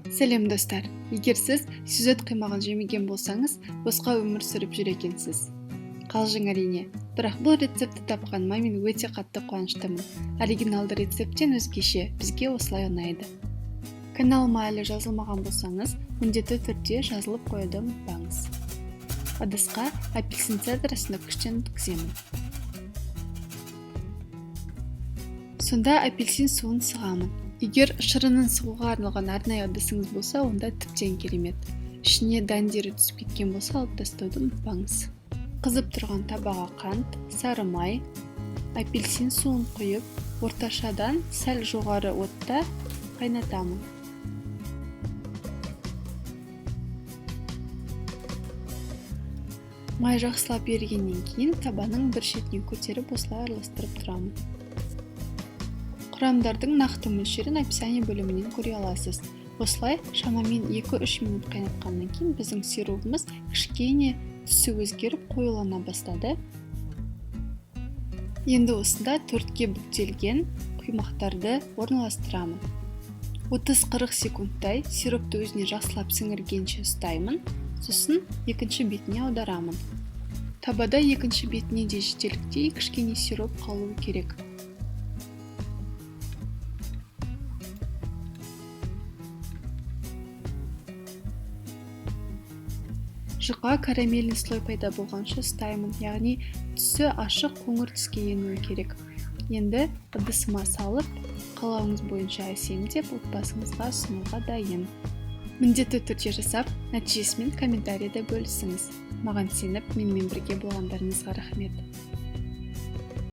Сәлем достар, егер сіз сюжет қимағын жемеген болсаңыз, босқа өмір сүріп жүр екенсіз. Қалжың әрине, бірақ бұл рецепті тапқаныма мен өте қатты қуаныштымын. Оригиналды рецепттен өзгеше бізге осылай ұнайды. Каналыма әлі жазылмаған болсаңыз, міндетті түрде жазылып қоюды ұмытпаңыз. Ыдысқа апельсин цедрасын күштен өткіземін. Сонда апельсин суын сығамын. Егер шырынын сығуға арналған арнайы ыдысыңыз болса, онда тіптен керемет. Ішіне дәндері түсіп кеткен болса, алып тастауды ұмытпаңыз. Қызып тұрған табаға қант, сары май, апельсин суын құйып, орташадан сәл жоғары отта қайнатамын. Май жақсылап ерігеннен кейін табаның бір шетіне көтеріп осылай араластырып тұрамын. Құрамдардың нақты мөлшерін описание бөлімінен көре аласыз. Осылай шамамен 2-3 минут қайнатқаннан кейін біздің сиропымыз кішкене түсі өзгеріп қоюлана бастады. Енді осында 4-ке бүктелген құймақтарды орналастырамын. 30-40 секундтай сиропты өзіне жақсылап сіңіргенше ұстаймын, сосын екінші бетіне аударамын. Табада екінші бетіне де жетерліктей кішкене сироп қалуы керек. Жұқа карамельный слой пайда болғанша ұстаймын, яғни түсі ашық қоңыр түске енуі керек. Енді ыдысыма салып, қалауыңыз бойынша әсемдеп, отбасыңызға ұсынуға дайын. Міндетті түрде жасап, нәтижесімен комментарийде бөлісіңіз. Маған сеніп, менімен бірге болғандарыңызға рахмет.